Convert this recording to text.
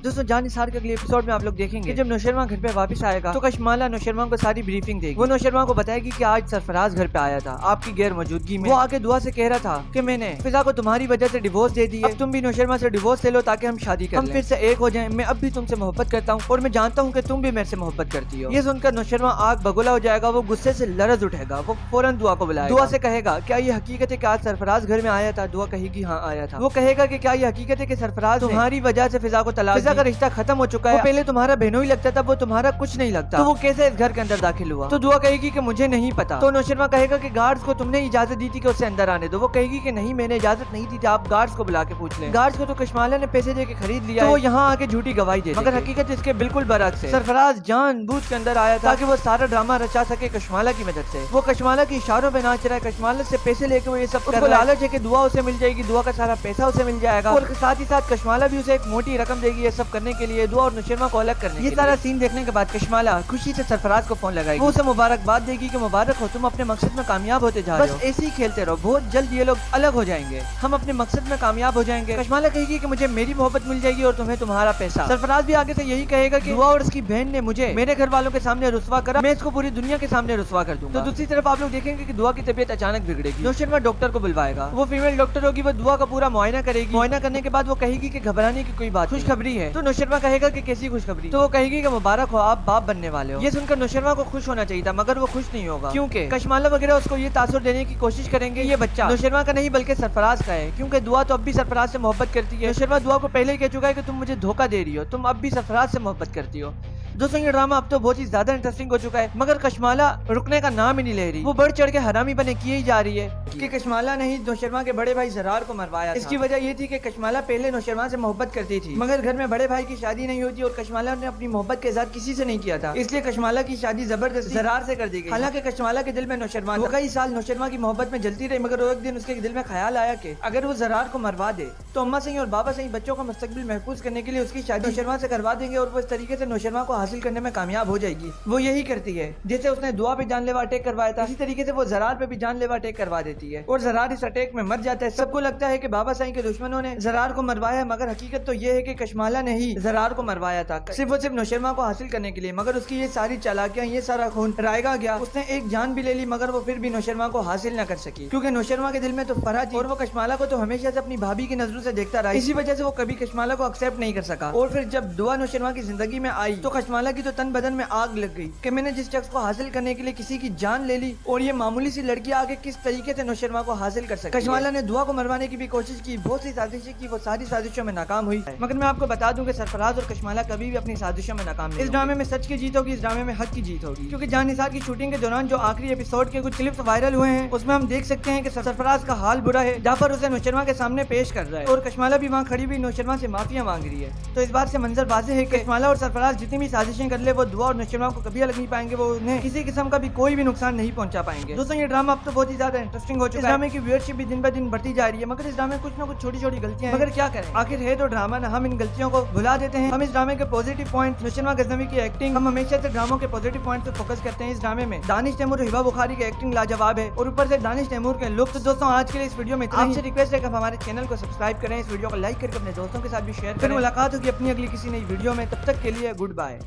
दोस्तों जान निसार के अगले एपिसोड में आप लोग देखेंगे जब नौशरमा घर पे वापस आएगा तो कशमाला नौशरमा को सारी ब्रीफिंग देगी। वो नौशरमा को बताएगी कि आज सरफराज घर पे आया था आपकी गैर मौजूदगी में। वो आके दुआ से कह रहा था कि मैंने फिजा को तुम्हारी वजह से डिवोर्स दे दी है, अब तुम भी नौशरमा से डिवोर्स ले लो ताकि हम शादी करें, हम फिर से एक हो जाएं। मैं अब भी तुमसे मोहब्बत करता हूँ और मैं जानता हूँ कि तुम भी मेरे से मोहब्बत करती हो। ये सुनकर नौशरमा आग बगोला हो जाएगा, वो गुस्से से लरज उठेगा। वो फौरन दुआ को बुलाएगा, दुआ से कहेगा क्या ये हकीकत है कि आज सरफराज घर में आया था? दुआ कहेगी हाँ आया था। वो कहेगा कि क्या ये हकीकत है कि सरफराज तुम्हारी वजह से फिजा को तलाक, फिजा का रिश्ता खत्म हो चुका है, पहले तुम्हारा बहनोई लगता था, वो तुम्हारा कुछ नहीं लगता, तो वो कैसे इस घर के अंदर दाखिल हुआ? तो दुआ कहेगी कि मुझे नहीं पता। तो नौशरमा कहेगा कि गार्ड्स को तुमने इजाजत दी थी कि उसे अंदर आने दो। वो कहेगी कि नहीं मैंने इजाजत नहीं दी थी, आप गार्ड्स को बुला के पूछ लें। गार्ड्स को तो कशमाला ने पैसे दे के खरीद लिया, तो वो यहाँ आके झूठी गवाही दे, मगर हकीकत इसके बिल्कुल बरक्स है। सरफराज जानबूझ के अंदर आया था ताकि वो सारा ड्रामा रचा सके कशमाला की मदद से। वो कशमाला की इशारों पे नाच रहा है, कशमाला से पैसे लेके वो ये सब कर रहा है। लालच है कि दुआ उसे मिल जाएगी, दुआ का सारा पैसा उसे मिल जाएगा और साथ ही साथ कशमाला भी उसे एक मोटी रकम देगी ये सब करने के लिए, दुआ और नौशरमा को अलग करने। ये सारा सीन देखने के बाद कशमाला खुशी से सरफराज को फोन लगाएगी, वो उसे मुबारकबाद देगी कि मुबारक हो तुम अपने मकसद में कामयाब होते जा रहे हो, बस ऐसे ही खेलते रहो, बहुत जल्द ये लोग अलग हो जाएंगे, हम अपने मकसद में कामयाब हो जाएंगे। कशमाला कहेगी कि मुझे मेरी मोहब्बत मिल जाएगी और तुम्हें तुम्हारा पैसा। सरफराज भी आगे से यही कहेगा कि दुआ और उसकी बहन ने मुझे मेरे घर वालों के सामने रुस्वा करा, मैं इसको पूरी दुनिया के सामने रुस्वा कर दूंगा। तो दूसरी तरफ आप लोग देखेंगे कि दुआ की तबीयत अचानक बिगड़ेगी। नौशरमा डॉक्टर को बुलवाएगा, वो फीमेल डॉक्टर होगी, वो दुआ का पूरा मुआयना करेगी। मुआयना करने के बाद वो कहेगी कि घबराने की कोई बात, खुशखबरी है। तो नौशरमा कहेगा कि कैसी खुशखबरी? तो वो कहेगी कि मुबारक हो आप बाप बनने वाले हो। ये सुनकर नौशरमा को खुश होना चाहिए था मगर वो खुश नहीं होगा, क्योंकि कशमाला वगैरह उसको ये तासुर देने की कोशिश करेंगे ये बच्चा नौशरमा का नहीं बल्कि सरफराज का है, क्योंकि दुआ तो अब भी सरफराज से मोहब्बत करती है। नौशरमा दुआ को पहले ही कह चुका है कि तुम मुझे धोखा दे रही हो, तुम अब भी सरफराज से मोहब्बत करती हो। दोस्तों ये ड्रामा अब तो बहुत ही ज्यादा इंटरेस्टिंग हो चुका है, मगर कशमाला रुकने का नाम ही नहीं ले रही। वो बढ़ चढ़ के हरामी बने किए ही जा रही है कि कशमाला ने ही नौशरमा के बड़े भाई जरार को मरवाया। इसकी वजह ये थी कि कशमाला पहले नौशरमा से मोहब्बत करती थी, मगर घर में बड़े भाई की शादी नहीं होती और कशमाला ने अपनी मोहब्बत के इज़हार किसी से नहीं किया था, इसलिए कशमाला की शादी जबरदस्ती जरार से कर दी गई। हालांकि कशमाला के दिल में नौशरमा, वो कई साल नौशरमा की मोहब्बत में जलती रही, मगर एक दिन उसके दिल में ख्याल आया कि अगर वो जरार को मरवा दे तो अम्मा सिंह और बाबा सिंह बच्चों का मुस्तकबिल महफूज करने के लिए उसकी शादी नौशरमा से करवा देंगे और वो इस तरीके से नौशरमा को हासिल करने में कामयाब हो जाएगी। वो यही करती है, जैसे उसने दुआ पे जानलेवा अटैक करवाया था, इसी तरीके से वो जरार पे भी जानलेवा अटैक करवा देती है और जरार इस अटैक में मर जाता है। सबको लगता है कि बाबा साईं के दुश्मनों ने जरार को मरवाया, मगर हकीकत तो ये है कि कशमाला ने ही जरार को मरवाया था सिर्फ और सिर्फ नौशरमा को हासिल करने के लिए। मगर उसकी ये सारी चालाकियां, ये सारा खून रायगा गया, उसने एक जान भी ले ली मगर वो फिर भी नौशरमा को हासिल न कर सकी, क्योंकि नौशरमा के दिल में तो फरा थी और वो कशमाला को तो हमेशा से अपनी भाभी की नजरों से देखता रहा, इसी वजह से वो कभी कशमाला को एक्सेप्ट नहीं कर सका। और फिर जब दुआ नौशरमा की जिंदगी में आई तो कशमाला की तो तन बदन में आग लग गई कि मैंने जिस शख्स को हासिल करने के लिए किसी की जान ले ली और ये मामूली सी लड़की आगे किस तरीके से नौशरमा को हासिल कर सकती है। कशमाला ने दुआ को मरवाने की भी कोशिश की, बहुत सी साजिशें की, वो सारी साजिशों में नाकाम हुई, मगर मैं आपको बता दूं कि सरफराज और कशमाला कभी भी अपनी साजिशों में नाकाम नहीं। इस ड्रामे में सच की जीत होगी, इस ड्रामे में हक की जीत होगी, क्योंकि जान निसार की शूटिंग के दौरान जो आखिरी एपिसोड के कुछ क्लिप्स वायरल हुए हैं उसमें हम देख सकते हैं कि सरफराज का हाल बुरा है, जाफर उसे नौशरमा के सामने पेश कर रहा है और कशमाला भी वहाँ खड़ी हुई नौशरमा से माफिया मांग रही है। तो इस बात से मंजर वाज़ेह है कि कशमाला और सरफराज जितनी भी साजिशें कर ले वो दुआ और नौशरमा को कभी अलग नहीं पाएंगे, वो उन्हें किसी किस्म का भी कोई भी नुकसान नहीं पहुंचा पाएंगे। दोस्तों ये ड्रामा अब तो बहुत ही ज्यादा इंटरेस्टिंग हो चुका है, इस ड्रामे की व्यूअरशिप भी दिन ब दिन बढ़ती जा रही है, मगर इस ड्रामे में कुछ ना कुछ छोटी छोटी गलतियां हैं, मगर क्या करें आखिर है तो ड्रामा ना, हम इन गलतियों को भुला देते हैं। हम इस ड्रामे के पॉजिटिव पॉइंट, नौशरमा गजनवी की एक्टिंग, हम हमेशा से ड्रामों के पॉजिटिव पॉइंट पे फोकस करते हैं। इस ड्रामे में दानिश तैमूर और हिबा बुखारी की एक्टिंग लाजवाब है और ऊपर से दानिश तैमूर के लुक। तो दोस्तों आज के लिए इस वीडियो में इतना ही, आपसे रिक्वेस्ट है कि हमारे चैनल को सब्सक्राइब करें, इस वीडियो को लाइक करके अपने दोस्तों के साथ भी शेयर करें। मुलाकात होगी अपनी अगली किसी नई वीडियो में, तब तक के लिए गुड बाय।